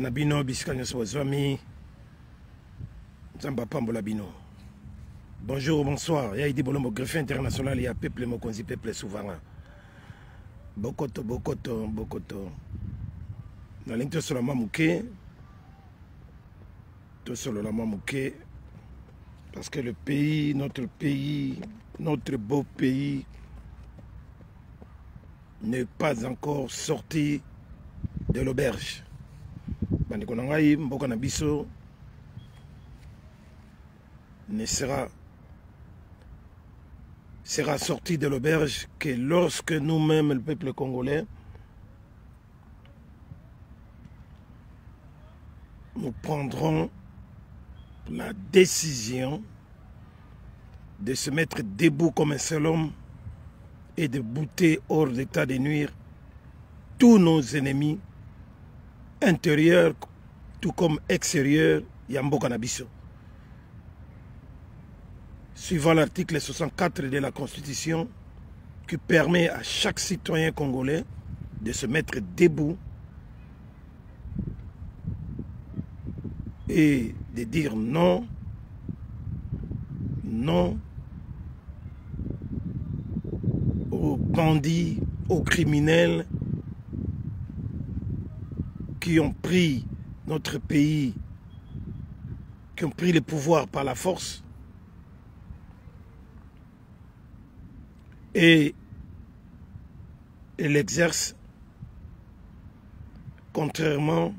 Kati na bino bisika so wazwami Nzamba pambola bino. Bonjour, bonsoir. Ya idi bolombo greffe international ya peuple mokonzi peuple souverain. Bokoto bokoto bokoto. Na lento sur la mamouké. Tout sur la mamouké parce que le pays, notre beau pays n'est pas encore sorti de l'auberge. Bandikonangai mboka na biso ne sera sorti de l'auberge que lorsque nous-mêmes, le peuple congolais, nous prendrons la décision de se mettre debout comme un seul homme et de bouter hors d'état de nuire tous nos ennemis intérieurs tout comme extérieurs Yamboka Nabiso. Suivant l'article 64 de la Constitution qui permet à chaque citoyen congolais de se mettre debout et de dire non, non aux bandits, aux criminels qui ont pris notre pays, qui ont pris le pouvoir par la force et l'exercent contrairement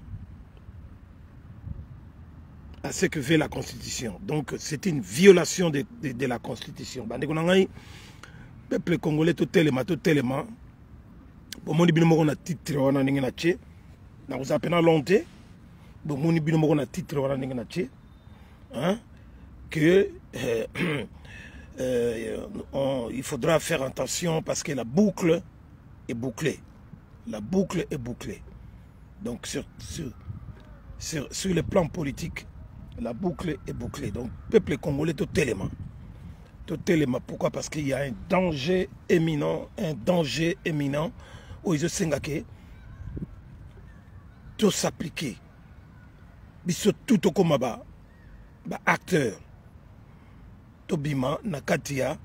à ce que veut la Constitution. Donc c'est une violation de la Constitution. Peuple congolais tout tellement. Bon mon bino moko na titre wana ningi na tché. Na vous appena longtemps. Bon mon bino moko na titre wana ningi na tché. Hein que il faudra faire attention parce que la boucle est bouclée. La boucle est bouclée. Donc sur le plan politique, la boucle est bouclée. Donc peuple congolais tout élément. Pourquoi? Parce qu'il y a un danger éminent où ils ont tout s'appliquer. Tout au comme acteur. Tobima Nakatia,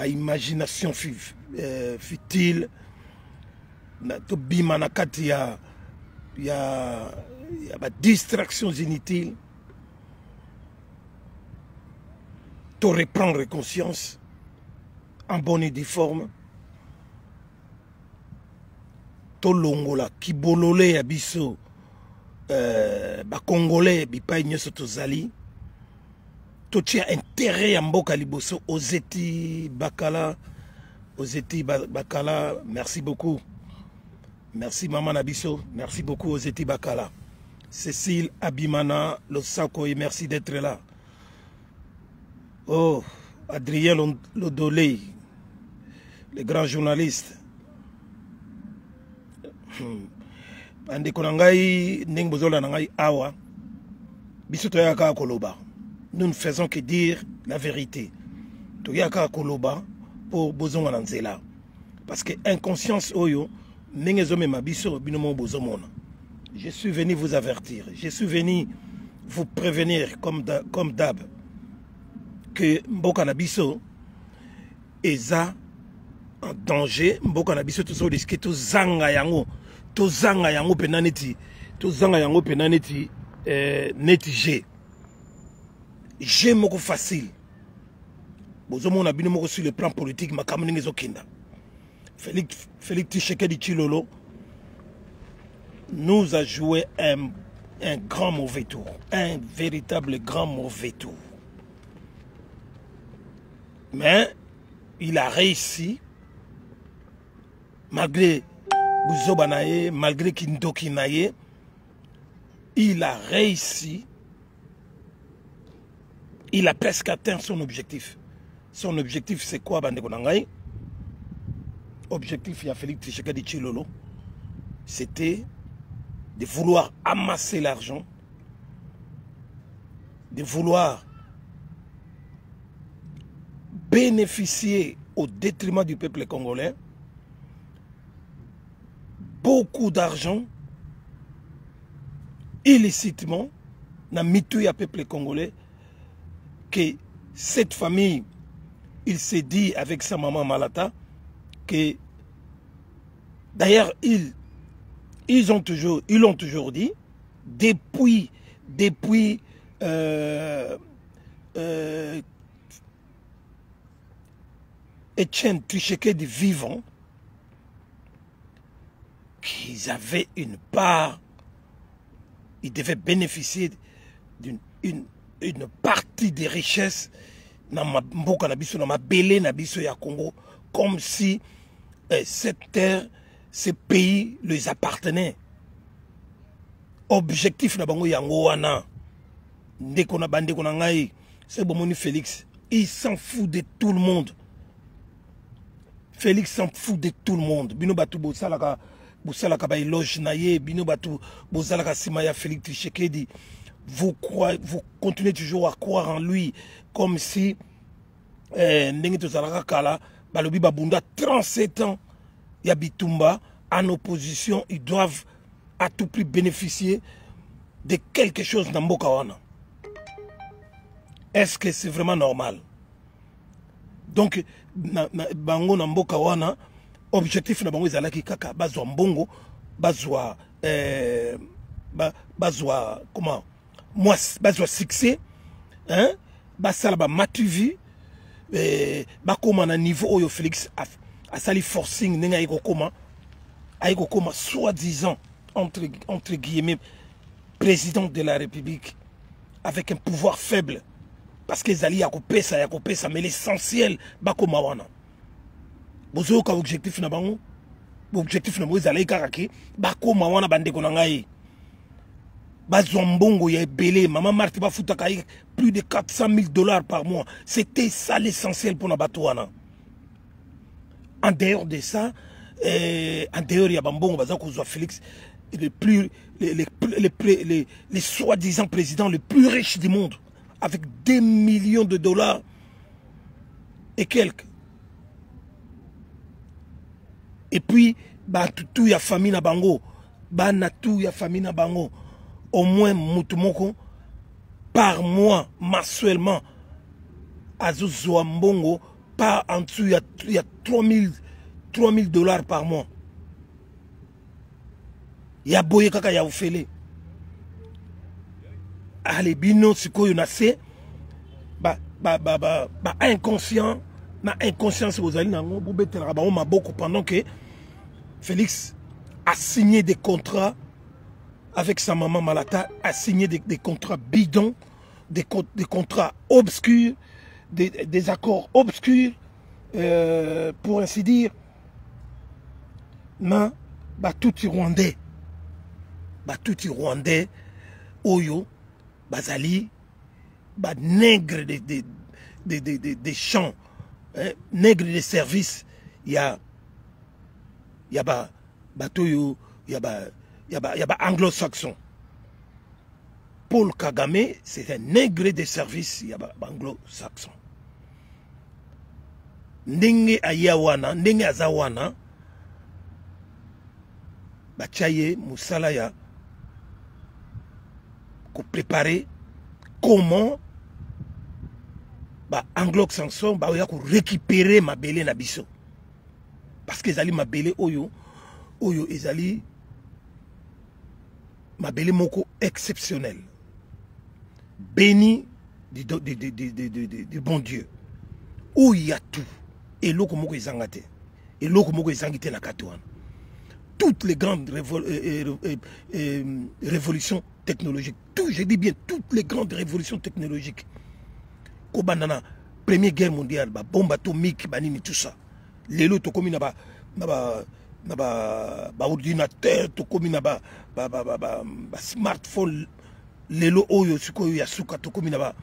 imagination futile. Tobima Nakatia, il y a distractions inutiles. To reprendre conscience en bonne et due forme. To longola kibolole abiso congolais bipai nyoso tozali. To tia intérêt à mboka liboso Ozeti Bakala. Merci beaucoup. Merci maman Nabiso, merci beaucoup Ozeti Bakala. Cécile Abimana Losako et merci d'être là. Oh, Adrien Lodolé, le grand journaliste. Andekonangai Ningbozola Nangai Awa. Bisotoyaka Koloba. Nous ne faisons que dire la vérité. Toyaka Koloba pour Bozonga Nanzela. Parce que inconscience Oyo, Nengezome Mabiso Binomo Bozomona. Je suis venu vous avertir. Je suis venu vous prévenir comme d'hab. Que Mboka Nabiso eza en danger. Mboka Nabiso tout ça risque to zanga yango penaneti neti G moko facile bozomo na bino moko sur le plan politique makambo ningi zokinda Félix Tshisekedi Tshilolo nous a joué un grand mauvais tour, un véritable grand mauvais tour. Mais il a réussi, malgré Bouzobanaye, malgré Kindokinaye, il a réussi, il a presque atteint son objectif. Son objectif, c'est quoi, Bandekonangaï? Objectif, il y a Félix Tshisekedi Tshilolo, c'était de vouloir amasser l'argent, de vouloir bénéficier au détriment du peuple congolais beaucoup d'argent illicitement na mitou ya peuple congolais que cette famille, il s'est dit avec sa maman Malata que d'ailleurs ils l'ont toujours dit depuis Etienne Tshisekedi vivant, qu'ils avaient une part, ils devaient bénéficier d'une partie des richesses dans ma mboka na biso, dans ma belé na biso ya Congo, comme si cette terre, ce pays les appartenait. Objectif na bango yango wana ndeko na bandeko na ngai, c'est Bomoni Félix, il s'en fout de tout le monde. Félix s'en fout de tout le monde. Bino batu bosalaka ba éloge naye, bino batu bosalaka simaya Félix Tshisekedi. Vous continuez toujours à croire en lui comme si ndenge tozalaka kala balobi babunda 37 ans ya bitumba en opposition, ils doivent à tout prix bénéficier de quelque chose dans mboka wana. Est-ce que c'est vraiment normal? Donc bango na mboka wana objectif na bango ezalaki kaka bazwa mbongo, bazwa comment bazwa succès, hein, basala ba matuvi, bakoma na niveau oyo Félix a sali forcing nenga aiko koma soi-disant entre guillemets président de la République avec un pouvoir faible. Parce que Zali Yakopesa, mais l'essentiel, bakoma wana. Bozo ka objectif na bango, objectif na moïse Zali karaki, bakoma wana bande konangai. Bazombongo ya belé, maman Marti ba futaka plus de 400 000 $ par mois. C'était ça l'essentiel pour na batouana. En dehors de ça, en dehors ya bambongo bazako zo Félix, les soi-disant présidents les plus riches du monde, avec 2 millions de $ et quelques. Et puis, tout ya famille na bango, tout ya famille na bango, au moins mutumoko par mois, mensuellement, azozo mbongo, par en dessous, il y a 3 000 $ par mois. Il y a boye kaka ya ufele. Allez, bino sikoyo na se inconscient na inconscience aux alliés nango bobetela ba maboko pendant que Félix a signé des contrats avec sa maman Malata, a signé des contrats bidons, des contrats obscurs, des accords obscurs, pour ainsi dire. Na tout Rwandais, Oyo, Bazali, nègre des champs, hein, nègre des services, il y a anglo-saxon. Paul Kagame, c'est un nègre des services, il y a anglo-saxon. Ndenge ayawana, ndenge azawana, Bachaye Moussalaya, pour préparer comment anglo-saxon pour récupérer ma belé na biso. Parce que ezali ma belé oyo ezali ma belé moko exceptionnel, béni du bon Dieu, où il y a tout, et l'oko moko ezangate, et l'oko moko ezangite na katouane. Toutes les grandes révolutions technologiques, je dis bien toutes les grandes révolutions technologiques, Kobanana, Première Guerre mondiale, bombe atomique, banini, tout ça. Lelo to komi na ordinateur, to komi na smartphone, lelo oyo sikoyo yasuka to komi na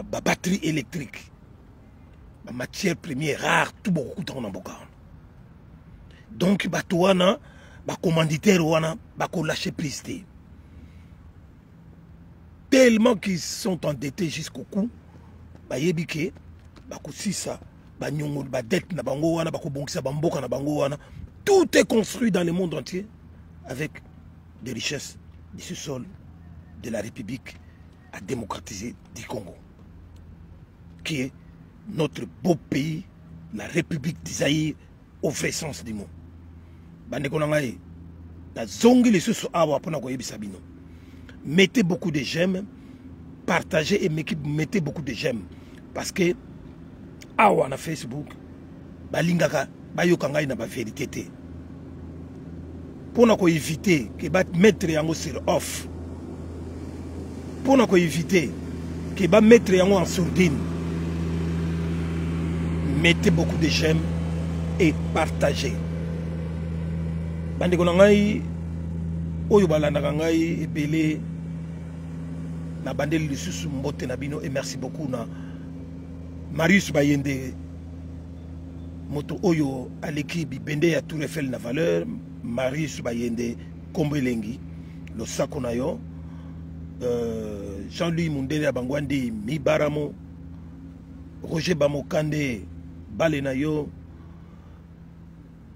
batterie électrique, matière première rare, tout beaucoup dans na boka. Donc batouana, commanditaire wana, lâcher prise. Tellement qu'ils sont endettés jusqu'au cou, yebike, sisa, dette na bango wana, bongisa bamboka na bango wana. Tout est construit dans le monde entier avec des richesses du sous-sol de la République à démocratiser du Congo, qui est notre beau pays, la République d'Isaïe, au vrai sens du mot. Mettez beaucoup de j'aime, partagez et mettez beaucoup de j'aime. Parce que, awa na Facebook, balingaka, bayokangai na ba vérité. Pour nous éviter que va mettre yango sur off. Pour nous éviter que va mettre yango en sourdine. Mettez beaucoup de j'aime et partagez. Bandeko nangai oyo balandaka ngai ebele na bandeli lisusu mbote na bino et merci beaucoup na Marius Bayende moto oyo aleki bibende ya Tour Eiffel na valeur. Marius Bayende Kombelengi Losako na yo, Jean-Louis Mundele Abangwandi Mibaramo, Roger Bamokande Bale na yo,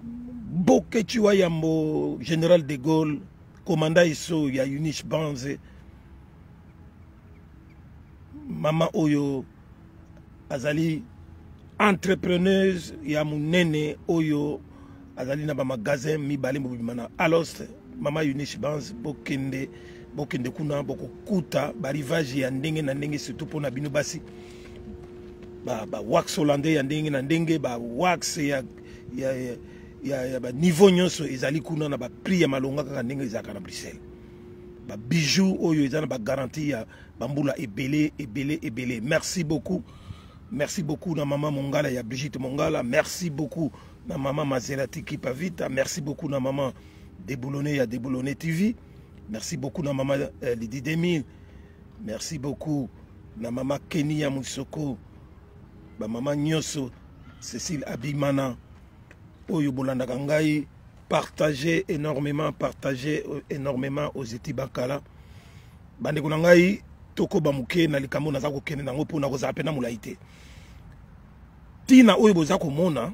Boke Chiwayambo Général de Gaulle, commandant Iso ya Eunice Banze, Mama Oyo azali entrepreneuse ya munene oyo azali na ba magasin mibale mobimana alos Mama Eunice Banze bokende kuna bokokuta ba rivage ya ndenge na ndenge, surtout pour na bino basi ba wax hollandais ya ndenge na ndenge, ba wax ya ba niveau nyonso ezali kuna na ba prix ya malonga kaka ndenge ezaka na Bruxelles. Ba bijoux oyo ezana ba garantie ya bambula ebele. Merci beaucoup. Merci beaucoup na Maman Mongala ya Brigitte Mongala. Merci beaucoup na Maman Maserati Kipavita. Merci beaucoup na Maman Déboulonné ya Déboulonné TV. Merci beaucoup na Maman Lydie Demille. Merci beaucoup na Maman Kenia Moussoko. Ba Maman Nyoso Cécile Abimana. Oyo Bolandaka ngai. Partagez énormément aux Etibakala. Bandeko na ngai toko bamuke na likambo naza kokende nango pona kozala pena mulaite. Tina oyo boza komona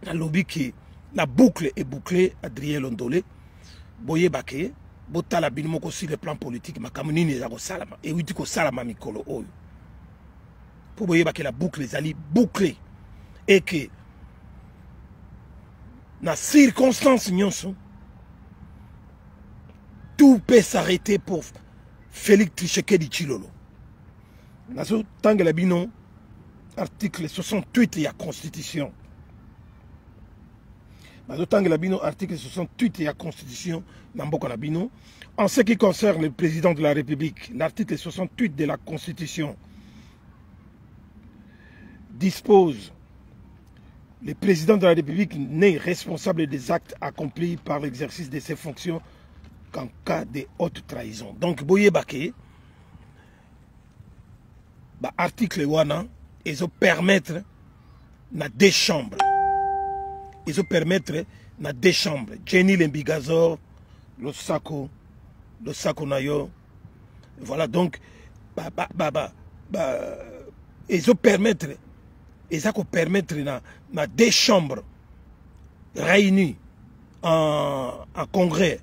na lobiki la boucle est bouclée. Adrien Londolé boyebake botala bino moko sur le plan politique makambo nini eza kosalama e witi kosalama mikolo oyo po boyebake la boucle ezali bouclée et que na circonstance nyonso tout peut s'arrêter pour Félix Tshisekedi Tshilolo. Nazo tangela bino article 68 de la Constitution. Nazo tangela bino article 68 de la Constitution namboka na bino. En ce qui concerne le président de la République, l'article 68 de la Constitution dispose: le président de la République n'est responsable des actes accomplis par l'exercice de ses fonctions qu'en cas de haute trahison. Donc, boye bake, ba article wana, ils ont permettre na deux chambres. Ils ont permettre na deux chambres. Jenny Lembigazor, le Sako Nayo. Voilà donc, ils ont permettre. Et ça peut permettre na deux chambres réunies en congrès,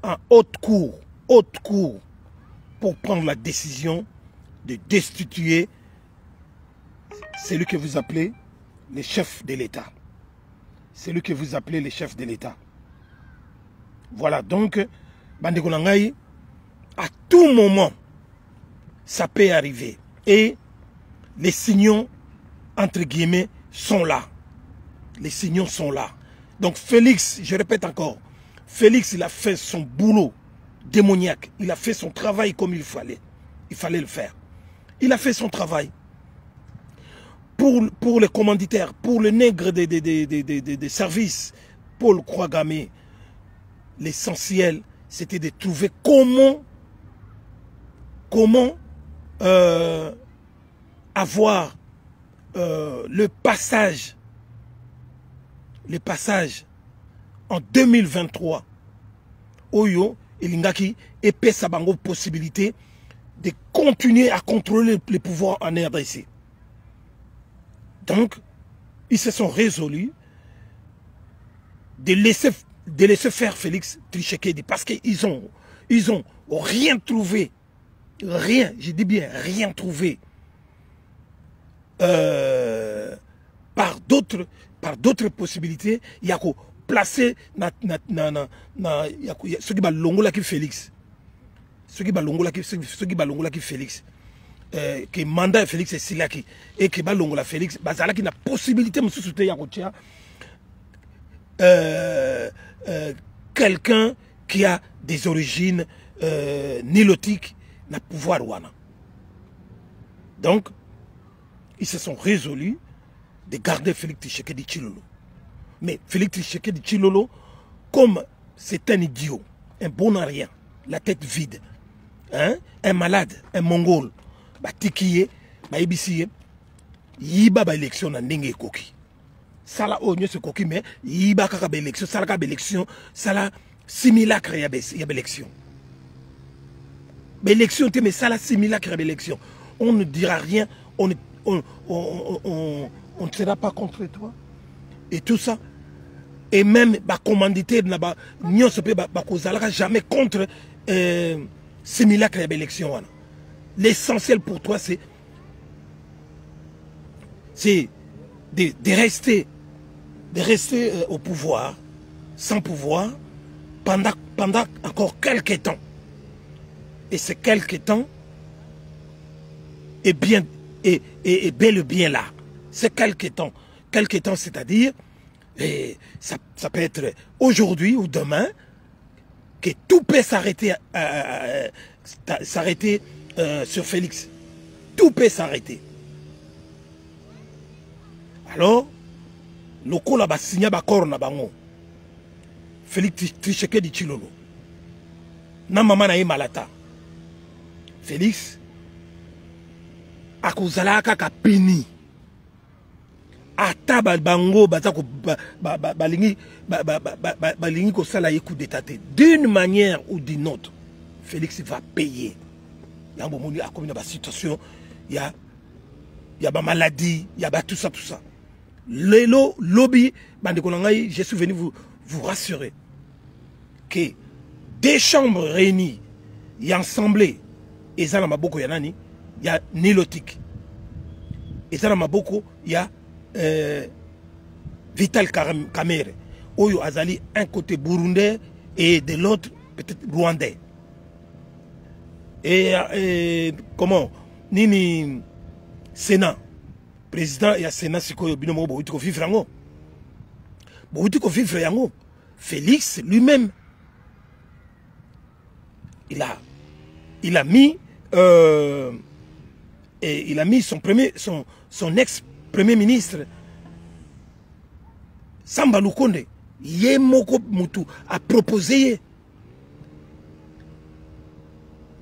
en haute cour, pour prendre la décision de destituer celui que vous appelez le chef de l'État. Celui que vous appelez le chef de l'État. Voilà donc, Bandeko Nangai, à tout moment, ça peut arriver. Et les signaux entre guillemets, sont là. Les signaux sont là. Donc Félix, je répète encore, Félix, il a fait son boulot démoniaque. Il a fait son travail comme il fallait. Il fallait le faire. Il a fait son travail. Pour les commanditaires, pour le nègre des services, Paul Kouagame, l'essentiel, c'était de trouver comment avoir le passage en 2023 Oyo Elingaki épée sa bango possibilité de continuer à contrôler les pouvoirs en RDC. Donc ils se sont résolus de laisser faire Félix Tshisekedi parce qu'ils ont ils ont rien trouvé. Rien, je dis bien rien trouvé. Par d'autres possibilités, il y a qu'à placer ce qui va longola qui Félix. Ce qui va longola qui Félix. Que mandat Félix est Silaki et que va longola Félix, bazala qui n'a possibilité de soutenir Yakotia. Quelqu'un qui a des origines nilotiques n'a pouvoir ouana. Donc, ils se sont résolus de garder Félix Tshisekedi Tshilolo. Mais Félix Tshisekedi Tshilolo, comme c'est un idiot, un bon à rien, la tête vide, hein, un malade, un mongol, bah tikiye, bah ibisiye, yiba ba élection na ndenge koki. Sala onyo se koki mais yiba kaka ba élection, sala ka ba élection, sala simulacre ya élection. Ba élection te mais sala simulacre ya élection. On ne dira rien, on ne sera pas contre toi. Et tout ça. Et même la commandité de la Union ne jamais contre simulacre de l'élection. L'essentiel pour toi, c'est de rester au pouvoir, sans pouvoir, pendant encore quelques temps. Et ces quelques temps est bel et bien là. C'est quelques temps, c'est-à-dire, ça peut être aujourd'hui ou demain, que tout peut s'arrêter sur Félix. Tout peut s'arrêter. Alors, le coup là-bas, signé d'accord na bango. Félix Tshisekedi Tshilolo. Na maman na malata. Félix, akozala kaka pini. Ata bango batako balingi ko sala yeku d'état d'une manière ou d'une autre. Félix va payer. Yango moni a comme une situation, il y a ba maladie, il y a ba tout ça. Le lobby bandekolangay, je suis venu vous rassurer que des chambres réunies, il y a assemblée, et ça na maboko ya nani, il y a nilotique. Et ça na maboko, il y a Vital Kamerhe, Oyo Azali, un côté burundais et de l'autre peut-être rwandais. Et comment Nini Sénat, président et Sénat, c'est quoi binomo Boutiko Fifrango. Boutiko Fifrango, Félix lui-même, il a mis son ex-premier ministre Samba Lukonde, Yemoko Mutu, a proposé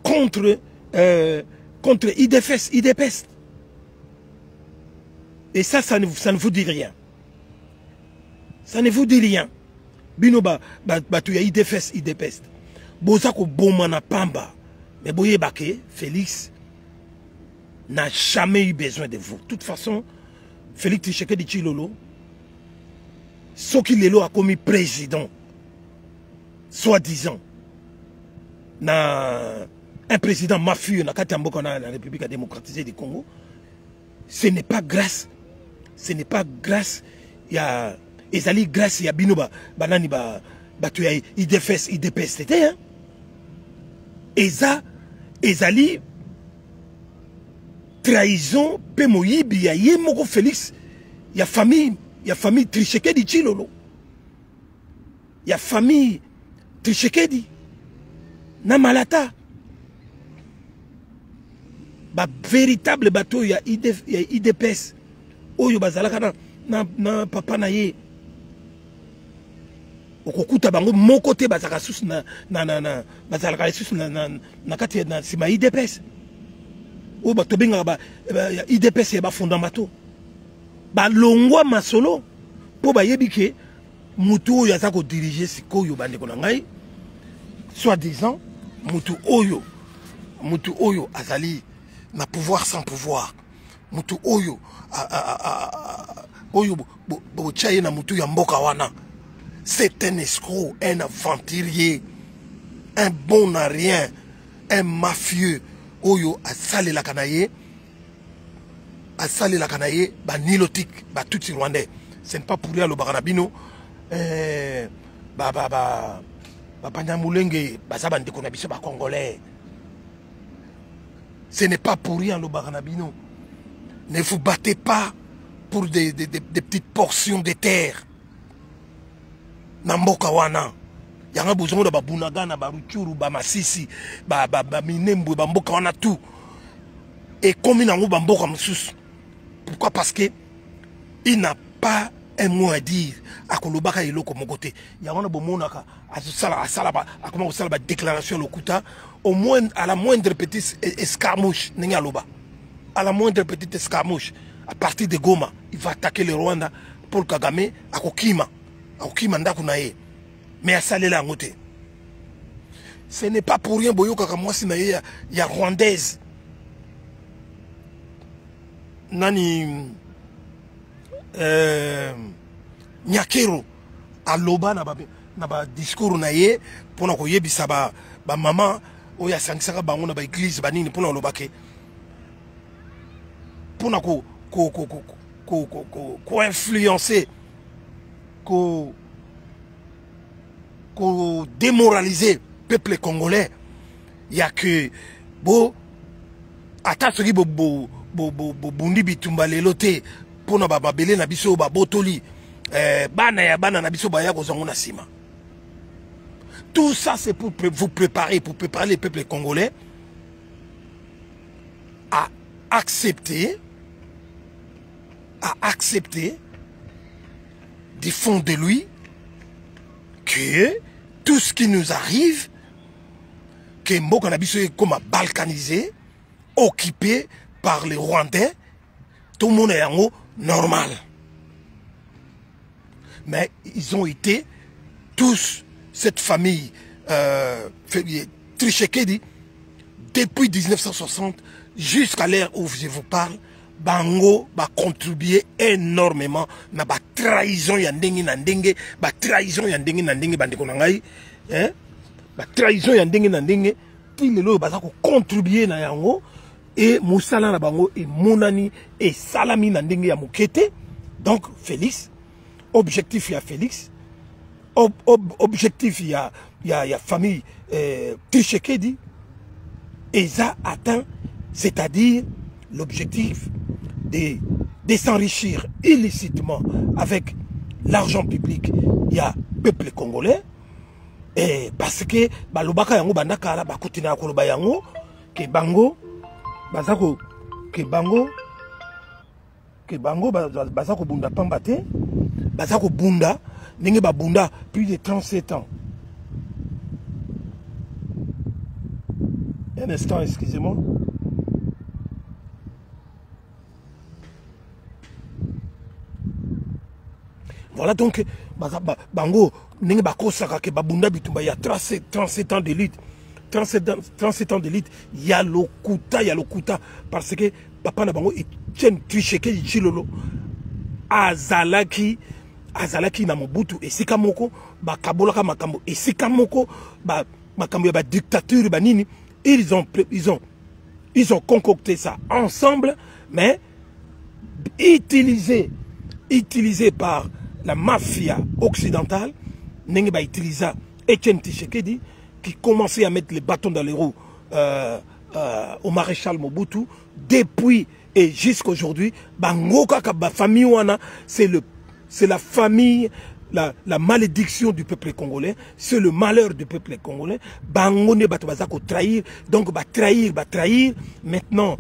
contre IDPES. Et ça ne vous dit rien. Ça ne vous dit rien. Binoba, tu as IDPES. Bozako Bomana Pamba. Mais Boye Bake, Félix n'a jamais eu besoin de vous. De toute façon, Félix Tshisekedi Tshilolo, ce qu'il a commis président, soi-disant, un président mafieux dans la République démocratisée du Congo, ce n'est pas grâce. Il y a Ezali grâce il y a Binoba banani tu as IDPES c'était hein. Ezali trahison pe moyibi ya Yemoko Félix, il y a famille Tshisekedi Tshilolo. Il y a famille Tshisekedi na malata. Ba véritable bateau il y a IDPES. Oyo bazalaka na papa na ye. Okokuta bango moko te bazaka susu na bazalaka susu na kati na sima IDPES. O bato benga ba IDPES ya ba fondamato. Ba longwa masolo po ba yebike mutu oyo azako diriger sikoyo bandeko na ngai. Soi-disant mutu oyo azali na pouvoir sans pouvoir. Mutu oyo bochaye na mutu ya mboka wana. C'est un escroc, un aventurier un bon à rien, un mafieux, oyo a salé la canaille, bah nilotique, bah tout rwandais. Ce n'est pas pour rien le baranabino, Panyamulenge, Bazabande Konabiso, Congolais. Ce n'est pas pour rien le baranabino. Ne vous battez pas pour des petites portions de terre. Namboka wana. Yanga besoin de Bunagana, Baruchuru, Bamasisi, Minembu, Bamboka wana tout. Et comme il n'a pas Bamboka Moussous. Pourquoi? Parce que il n'a pas un mot à dire. À Kolobaka et l'autre comme côté. Il y a un bon monaka. À comment ça la déclaration le Kouta. Au moins, à la moindre petite escarmouche, N'engaloba. À la moindre petite escarmouche, à partir de Goma, il va attaquer le Rwanda. Paul Kagame, à Kokima. À Kokima Ndakunae. Mais à Salé la côté. Ce n'est pas pour rien, Boyo Kakamwa, il y a Rwandaise. Nani. Nyakero aloba na ba discours na ye pona ko yebisa ba mama oya sangisaka bango na ba église banini pona lobake pona ko influencer ko démoraliser peuple congolais. Il y a que bo attaque bo bundi bitumba lelote pona ba babele na biso ba botoli bana na biso ba ya kozongo na sima. Tout ça c'est pour vous préparer, pour préparer les peuples congolais à accepter du fond de lui que tout ce qui nous arrive, que Mboka na biso est comme balkanisé, occupé par les Rwandais, tout le monde est en haut normal. Mais ils ont été tous, cette famille Tshisekedi, depuis 1960 jusqu'à l'ère où je vous parle, Bango va contribuer énormément na ba trahison ya ndenge na ndenge, ba trahison ya ndenge na ndenge bandeko na ngai, hein? Ba trahison ya ndenge na ndenge, il est ba ko contribuer na yango et musala na bango et monani et salami na ndenge ya mukete. Donc Félix, objectif ya Félix, objectif ya famille Tshisekedi, et ça atteint, c'est-à-dire l'objectif de s'enrichir illicitement avec l'argent public. Il y a peuple congolais, et parce que balobaka yango bandaka ba kotina koloba yango ke bango bazako bazako bunda pambate bazako bunda ndenge ba bunda plus de 37 ans. Un instant, excusez-moi. Voilà donc, bango, n'engue bako saka ke babunda bitumba, il y a 37 ans de lutte. 37 ans de lutte, il y a le kuta, parce que papa na bango, il tient Tshisekedi chilolo, azalaki na Mobutu, et sikamoko, kabolaka makambo, et sikamoko, makambo ya dictature, nini, ils ont concocté ça ensemble, mais utilisé par la mafia occidentale, Nenga utilisa Etienne Tshisekedi, qui commençait à mettre les bâtons dans les roues au maréchal Mobutu, depuis et jusqu'à aujourd'hui, Bangoka Kaba famille wana, c'est la famille, la malédiction du peuple congolais, c'est le malheur du peuple congolais. Bangone batobazako trahir, donc trahir, maintenant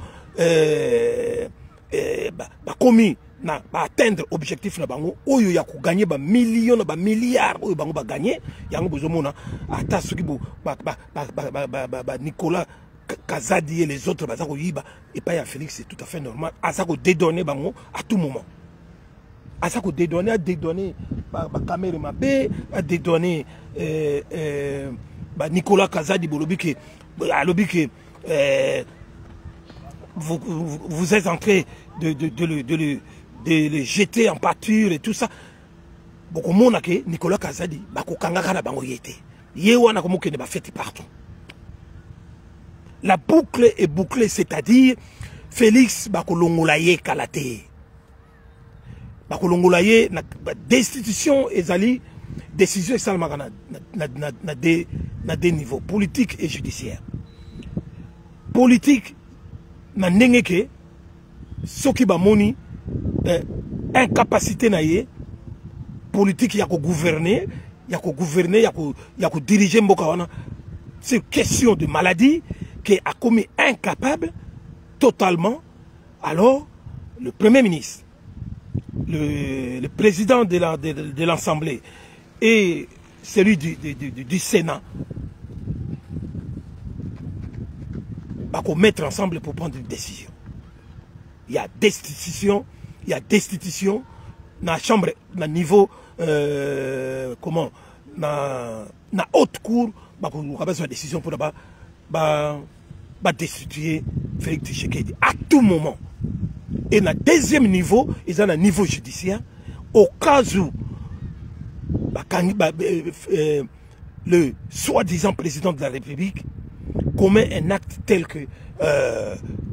commis na atteindre objectif na bango oyo ya ko gagner ba millions na ba milliards oyo bango ba gagner yango bozomona ata soki bo Nicolas Kazadi et les autres bazako yiba et pas ya Félix, c'est tout à fait normal azako dédonner bango à tout moment, azako dédonner ba caméra mabe a dédonner Nicolas Kazadi bolobi ke vous êtes en train de le jeter en pâture et tout ça. Beaucoup de monde Nicolas Kazadi, bako kangaka na bango yete. Yewana comme que ne va faire partout. La boucle est bouclée, c'est-à-dire Félix Bakolongolaye Kalate. Bakolongolaye na destitution ezali décision esalamaka na des niveaux politique et judiciaire. Politique na ndenge ke soki ba moni incapacité na ye politique ya ko gouverner ya ko diriger mboka wana, c'est question de maladie qui a commis incapable totalement. Alors le premier ministre, le président de l'Assemblée et celui du Sénat va mettre ensemble pour prendre une décision. Il y a destitution dans la chambre, dans niveau comment, dans haute cour, on va une décision pour destituer Félix Tshisekedi à tout moment. Et dans le deuxième niveau, ils ont un niveau judiciaire, au cas où le soi-disant président de la République commet un acte tel que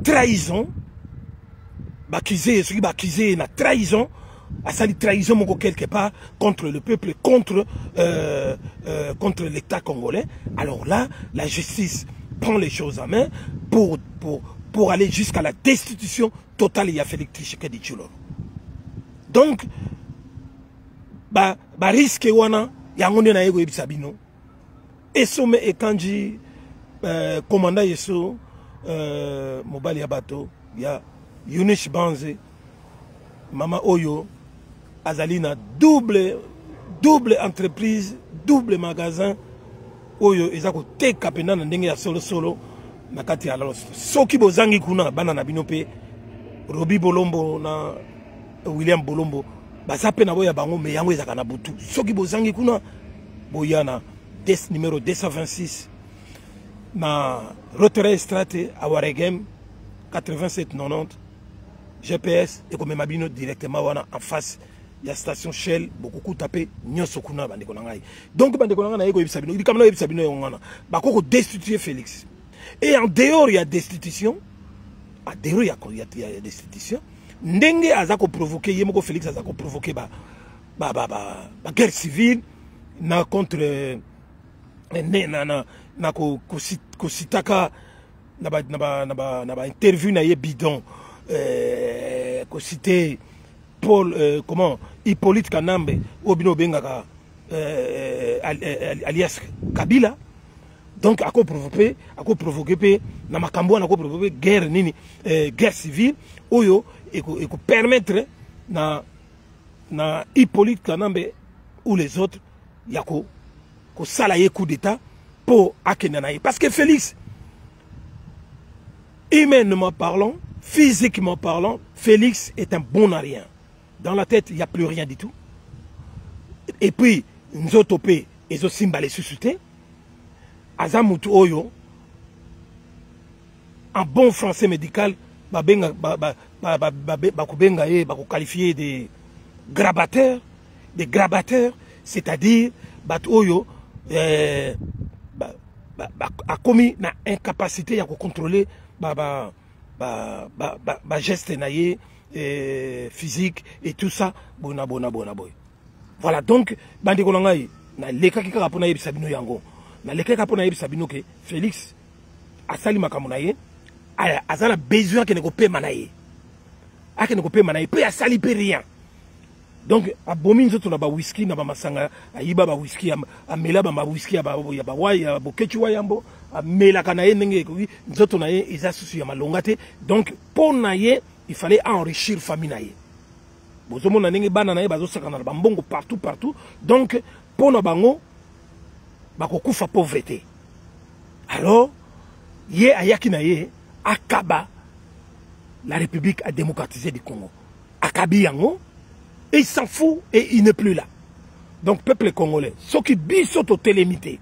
trahison, accusé la trahison, à sa trahison quelque part contre le peuple, contre l'État congolais. Alors là, la justice prend les choses en main pour aller jusqu'à la destitution totale. Il y a Félix Tshisekedi Tshilombo. Donc, risque wana yangonde na yego ebisabino. Esome ekanji commandant yeso mobali ya bato ya Yunish Banze mama oyo azalina double entreprise, double magasin oyo ezako teka pena na ndenge ya solo na kati ya lost. Soki bozangi kuna bana na bino pe Robi Bolombo na William Bolombo basape na boya bango me yango ezaka na butu. Soki bozangi kuna boyana numéro 226 na Rotere Strate à Waregem 8790 GPS et comme mabino directement wana en face ya station Shell beaucoup tapé nyoso kuna bandeko na ngai. Donc bandeko na ngai na yeko yebisabino il kamna yebisabino yongana bakoko destituer Félix. Et en dehors il y a destitution, en dehors il y a destitution. Ndenge azako provoquer yemoko Félix azako provoquer ba guerre civile na contre na ko sitaka na ba interview na ye bidon ko cité Paul comment Hippolyte Kanambe obino bengaka alias Kabila. Donc à quoi provoquer na makambo na ko provoquer guerre nini guerre civile oyo et permettre na Hippolyte Kanambe ou les autres yako ko salaye coup d'état pour akenanaye parce que Félix humainement parlant, physiquement parlant, Félix est un bon à rien. Dans la tête, il n'y a plus rien du tout. Et puis, nous autres, ils ont simbalé suscité. Azamutu Oyo, en bon français médical, qualifié des grabateurs, c'est-à-dire, Oyo a commis une incapacité à contrôler geste naïe physique et tout ça bona boy. Voilà donc bandi ko ngai na leka kika kapona yebi sabino yango na leka kapona yebi sabino ke Félix asali makambo naye azala besoin que ne ko pema naye akene ko pema naye pe asali pe rien. Donc abomi nzoto na ba whisky na ba masanga ayiba ba whisky amela ba whisky ya ba waya bokechi wayambo amela kana ye ndenge ko nzoto na ye eza susu ya malonga te. Donc pour na ye il fallait enrichir famille na ye bozomo na ndenge bana na ye bazo sakana ba mbongo partout. Donc pour na bango bakokufa pauvreté. Alors ye ayaki na ye akaba la République a démocratisé du Congo akabi yango. Et il s'en fout et il n'est plus là. Donc, peuple congolais, ceux qui bisot au télémité,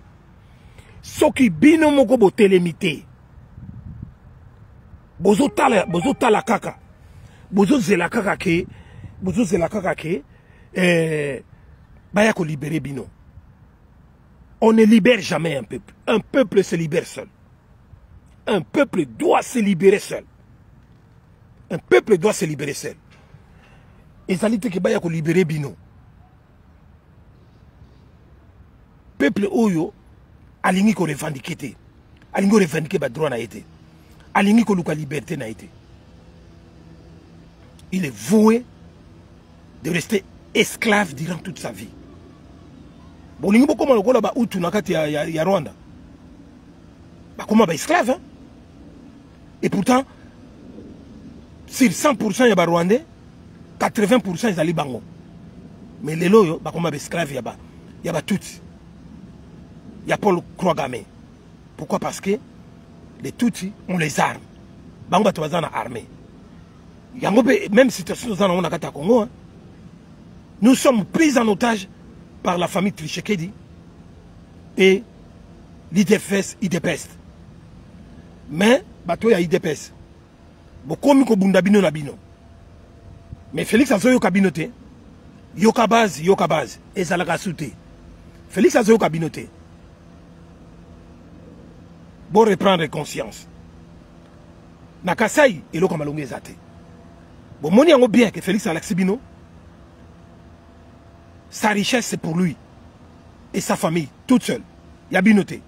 ceux qui binomoko au télémité, bozo tala kaka, bozo zela kaka ke, baya ko libérer bino. On ne libère jamais un peuple. Un peuple se libère seul. Un peuple doit se libérer seul. Un peuple doit se libérer seul. Et ça dit que baya ko libérer bino. Peuple oyo alingi ko revendiquer. Alingi ko revendiquer ba droit na été. Alingi ko luka liberté na été. Il est voué de rester esclave durant toute sa vie. Bon, il y a beaucoup de Rwanda. Comment esclave, hein? Et pourtant, sur 100% il y a Rwandais, 80% ils allaient bango. Mais les loyaux, comment esclave, il y a tout. Il y a Paul Kouagame. Pourquoi? Parce que les Tutsis ont les armes. Bango tu vas en armée. Même si tu es dans le Congo, nous sommes pris en otage par la famille Tshisekedi et l'IDFS, IDPS. Mais, bateau ya IDPS. Bokomi ko bundabino na bino. Mais Félix Azo yoka binote. Yoka base. Et Zalaga souté. Félix Azo yoka binote. Bon reprendre conscience. Nakasai, et l'eau comme alongé zate. Bon, moni yango bien que Félix Alaxibino, sa richesse c'est pour lui et sa famille, toute seule. Il y a binoté.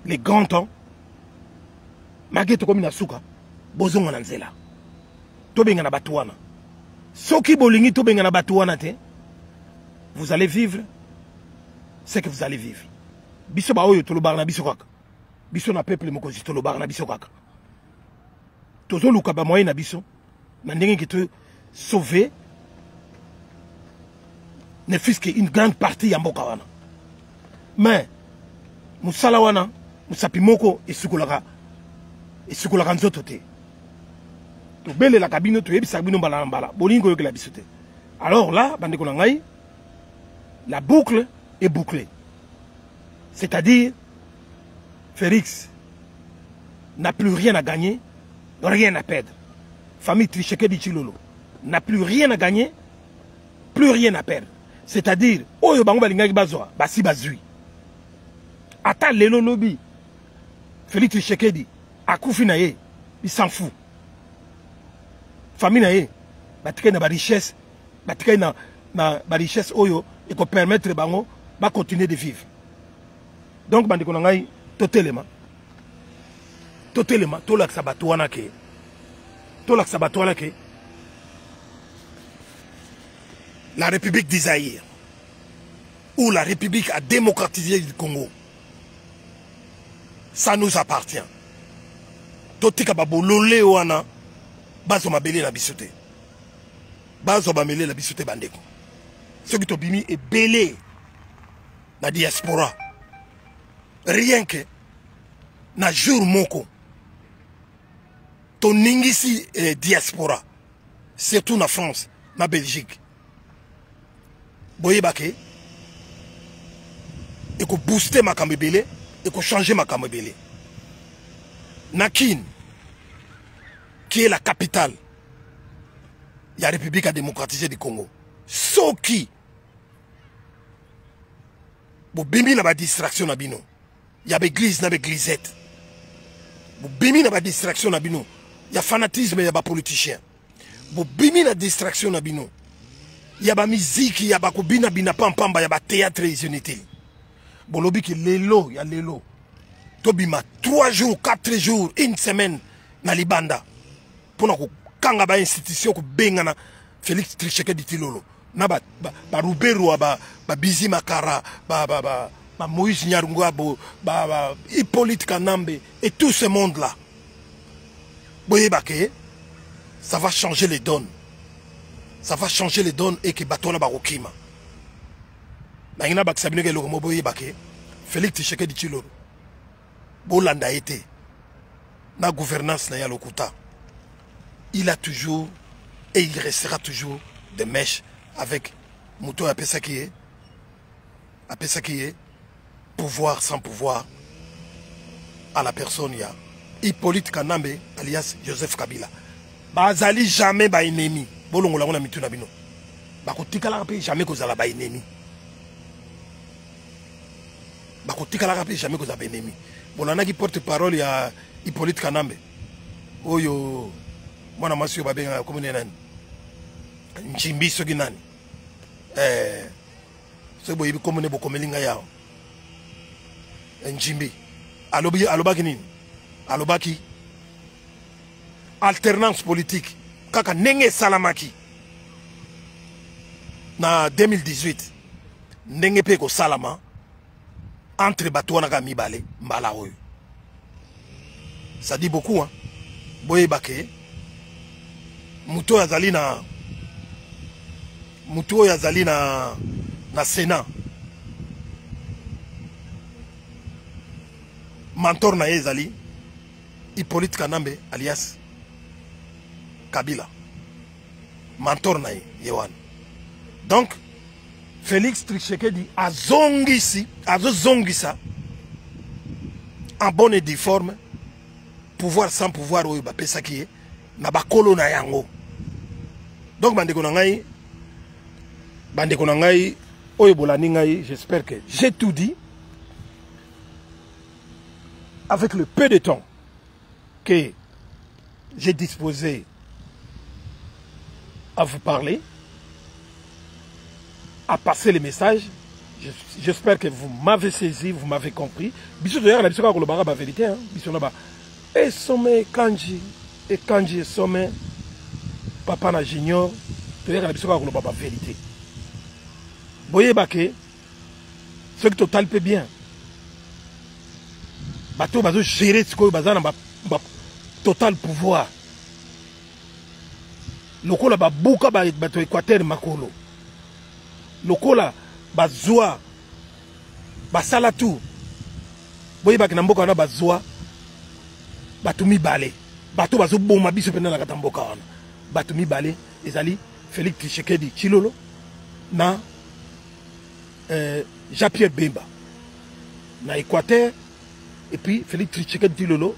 Les grands temps, Mageto comme Nasuka, Bozon Anzela. Tobengana Batouana. Soki Bolingi Tobengana Batouana, vous allez vivre ce que vous allez vivre. Biso ba oyo tolobar na biso kaka. Biso na peuple mokozi tolobar na biso kaka. Tozo luka ba moyen na biso. Mandenge qui te sauver ne fût-ce qu'une grande partie ya mboka wana. Mais musala wana musapimoko esukolaka nzoto te. To bele la cabine to yebisa bino mbala mbala. Bolingo yokela biso te. Alors là, bandeko na ngai, la boucle est bouclée. C'est-à-dire Félix n'a plus rien à gagner, rien à perdre. Famille Tshisekedi Tshilolo n'a plus rien à gagner, plus rien à perdre. C'est-à-dire, oyo bango balingaki bazwa, basi bazui. Ata lelo lobi, Félix Tshisekedi, akufi na ye, il s'en fout. Famille na ye, batika na ba richesse, batika na ba richesse oyo, et ko permettre bango, ba continuer de vivre. Donc bandiko na ngai, totelema, tolak sabatu wana ke, la République d'Isaïe, ou la République a démocratisé le Congo, ça nous appartient. Totika babolole wana, bazo mabele la bisote. Bazo mabele la bisote bandeko. Ce qui tobimi est belé na diaspora. Rien que na jour moko. Ton ningisi diaspora, surtout na France, na Belgique. Boye bake, et ko booster ma kamebele, et ko changer ma kamebele. Nakin, qui est la capitale, il y a la République démocratisée du Congo. Soki, bo bimi na ba distraction na bino. Il y a l'église na l'églizette. Bo bimi na ba distraction na bino. Il y a fanatisme, il y a des politiciens. Si vous la distraction, il y a la musique, il y a la pampamba, il y a le théâtre et les unités. Bon, il y a l'élo. Tobima 3 jours, 4 jours, 1 semaine dans les bandes. Pour que quand il y a une institution qui bengana Félix Tshisekedi Tshilolo. Na ba Rubero, ba Bizi Makara, ba Moïse Nyarungwa, ba Hippolyte Kanambe et tout ce monde-là. Ça va changer les donnes. Ça va changer les donnes et que batona barokima. Nangina baksabine ke lokomo boye bake. Félix Tshisekedi Tshilolo. Bolanda été. Na gouvernance na ya lokuta. Il a toujours et il restera toujours de mèche avec Mouto Apesa qui est pouvoir sans pouvoir à la personne ya Hippolyte Kanambe alias Joseph Kabila. Bazali jamais ba ennemi. Bolongo la ngona mituna bino. Ba kotikala pe jamais kozala ba ennemi. bakotikala ka pe jamais ko za ennemi. Bolana ki porte-parole ya Hippolyte Kanambe. Oyo mwana masio babenga komune nani? Nchimbi soki nani? So boyebi komune bokomelinga yao. Nchimbi. Alobaki nini? Alobaki alternance politique kaka nenge salamaki na 2018 ndenge pe ko salama entre bato wana ka mibale mbala oyo. Ça dit beaucoup hein. Boye bake muto yazali na Sénat. Mentor na ezali Hippolyte Kanambe alias Kabila. Mentor na yewan. Donc Félix Tshisekedi azongisa en bonne et due forme pouvoir sans pouvoir oyo bapesa ki na bakolo na yango. Donc bandeko na ngai oyo bolani ngai, j'espère que j'ai tout dit avec le peu de temps que j'ai disposé à vous parler, à passer les messages. J'espère que vous m'avez saisi, vous m'avez compris. Bisous d'ailleurs, la bisous la vérité, hein. Bisous là-bas. Et sommet Kanji et sommet Papa na Junior, d'ailleurs la bisous la vérité. Boye baké, ce que total peut bien. Bateau bazo gérer ce que bazana ba total pouvoir. Lokola ba buka ba bato Équateur makolo. Lokola bazwa basala tout. Boye ba kinamboka na bazwa bato mibale. Bato bazo boma biso pena na katamboka wana. Bato mibale ezali Félix Tshisekedi Tshilolo na Jean-Pierre Bemba na Équateur. Et puis Félix Tshisekedi Tshilolo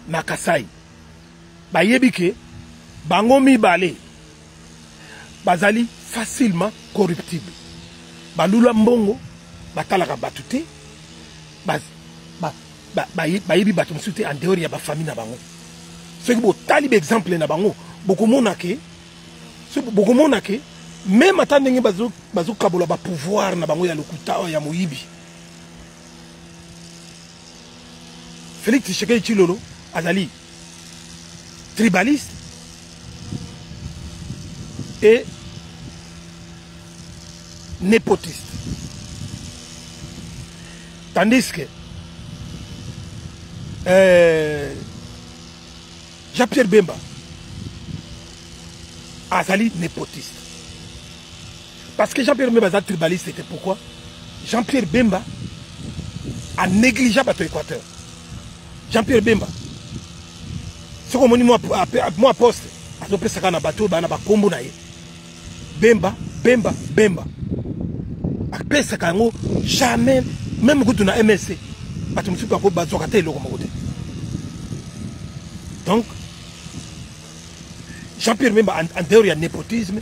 na Kasai. Ba yebike bango mibale bazali facilement corruptible. Balula mbongo batalaka batute bayebi bato msute en dehors ya ba famille na bango. Ce qui bo talib exemple na bango bokomona ke même atandenge bazo kabola ba pouvoir na bango ya lokuta ya moyibi. Félix Tshisekedi Tshilolo azali tribaliste et népotiste. Tandis que Jean-Pierre Bemba azali népotiste. Parce que Jean-Pierre Bemba azali tribaliste, c'était pourquoi Jean-Pierre Bemba a négligé bato Équateur. Jean-Pierre Bemba, ce qu'on m'a dit moi poste, à peu près ça na bateau, na ba kombo na ye. Bemba. Après ça kango jamais même quand on a MSC, bateau monsieur pas ko bazoka te loko makote. Donc Jean-Pierre Bemba en dehors ya népotisme,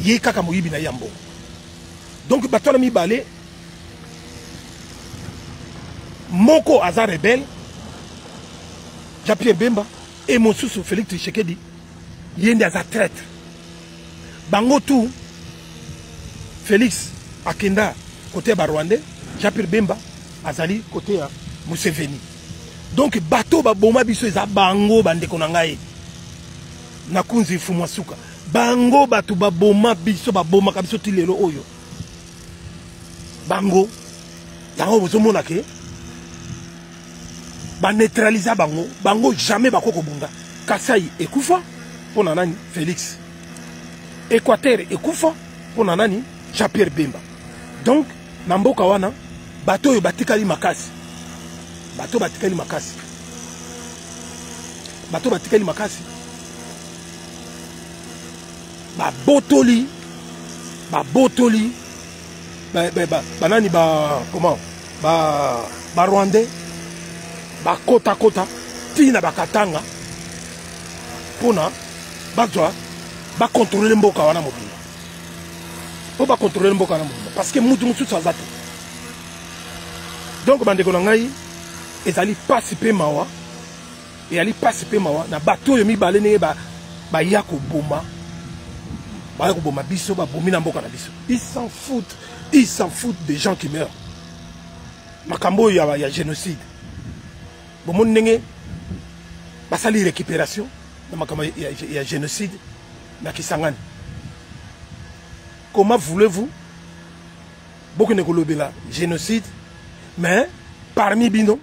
ye kaka moyibi na yambo. Donc bateau na mi balé Moko aza rebelle, Jean-Pierre Bemba et mon sous Félix Tshisekedi, yende aza traître. Bango tout, Félix Akenda côté Barwandais, Jean-Pierre Bemba azali côté Museveni. Donc bateau ba boma biso eza bango bande konangaye. Nakunzi fumwasuka. Bango batu ba boma biso ba boma kabiso tilelo oyo. Bango yango bozomona ke ba neutraliser bango jamais bakoko bunga. Kasai ekufa pour nani Félix. Équateur ekufa pour nani Jean-Pierre Bemba. Donc namboka wana bato yo batikali makasi. Bato batikali makasi. Ba botoli banani ba comment ba Rwandais ba kota tina bakatanga pona bazwa ba contrôler mboka wana mobimba. Po ba contrôler mboka wana mobimba parce que mutu azate. Donc bandeko na ngai ezali participer mawa et ali participer mawa na bato yo mibale ne ba ya ko boma ba ya ko boma biso ba bomi na mboka na biso. Ils s'en foutent des gens qui meurent. Makambo ya génocide. Bon ndenge basali récupération na makambo ya génocide na Kisangani. Comment voulez-vous beaucoup ne kolobela génocide mais parmi bino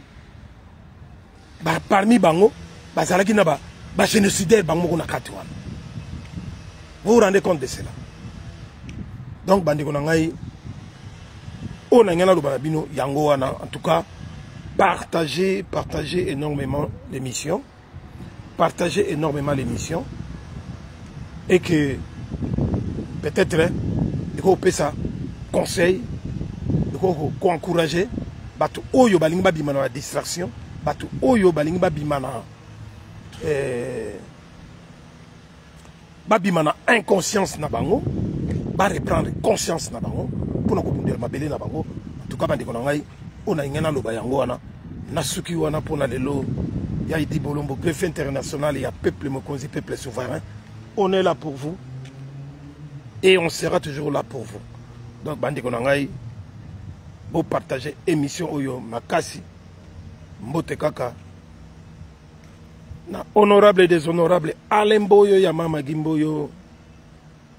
parmi bango bazalaki na ba génocidaire bango ko na kati wana. Vous vous rendez compte de cela? Donc bandeko na ngai on a ngana loba bino yango wana. En tout cas partagez énormément l'émission. Partagez énormément l'émission et que peut-être il faut ça conseil, il faut encourager batu oyo balingi babima na distraction, batu oyo balingi babima na inconscience na bango, ba reprendre conscience na bango pour na kobundela mabele na bango. En tout cas bandeko na ngai on a ngana loba yango wana nasuki wana pona lelo ya Idi Bolombo greffe international et à peuple mokonzi peuple souverain. On est là pour vous et on sera toujours là pour vous. Donc bandeko na ngai bo partager émission oyo makasi mbote kaka na honorable et déshonorable Alemboyo ya mama Gimboyo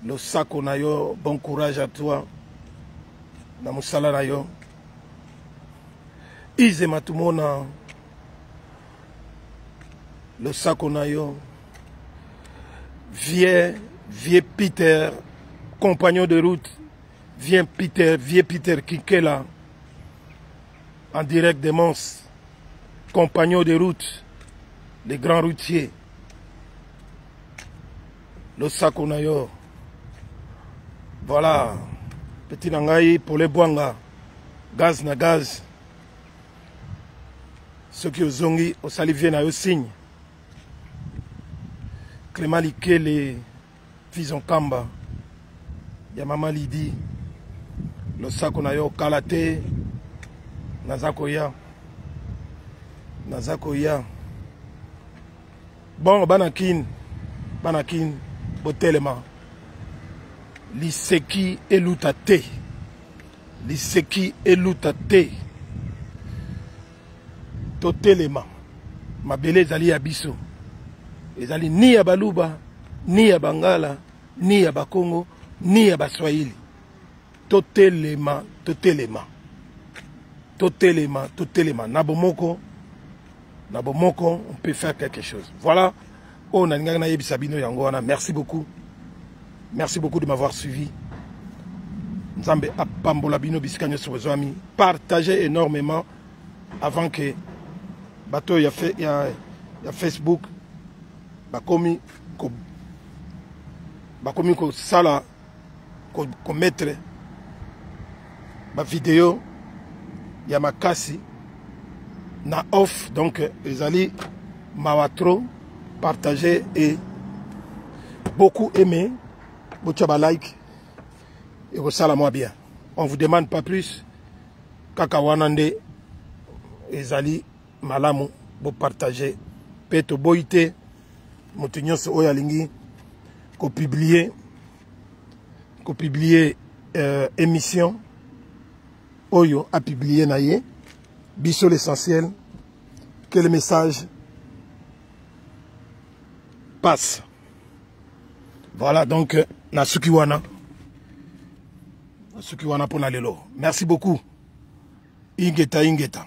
le sako na yo. Bon courage à toi na musala na yo. Ize matumona le sako na yo. Vieux Peter, compagnon de route, vieux Peter Kikela, en direct de Mons, compagnon de route, les grands routiers, le sako na yo. Voilà, petit nangai pour les boanga, gaz na gaz, ceux qui ont zongi au salivier na yo signe. Clément Likele, Fison Kamba, Yamama Lidi, le sako na yo Kalate, Nazakoya. Bon, Banakin, Botelema, Liseki Elutate, Totelema, Mabele Zali Abiso. Ezali ni ya Baluba, ni ya Bangala, ni ya Bakongo, ni ya Baswahili. Totelema. Nabomoko, on peut faire quelque chose. Voilà. Oh, Nangana Yebisabino Yangoana. Merci beaucoup. Merci beaucoup de m'avoir suivi. Nzambe Apambola Bino Biskanyo Sobozwami. Partagez énormément avant que Bato y a Facebook. Bakomi ko sala ko mettre ma vidéo ya makasi na off. Donc les alliés mawatro partager et beaucoup aimer, beaucoup like et ko sala moi bien. On vous demande pas plus. Kaka wanande les alliés malamu bo partager peto boité Moutignos Oyalingi ko publier émission Oyo a publié naïe Bisso l'essentiel que le message passe. Voilà donc Nasukiwana pour Nalelo. Merci beaucoup. Ingeta.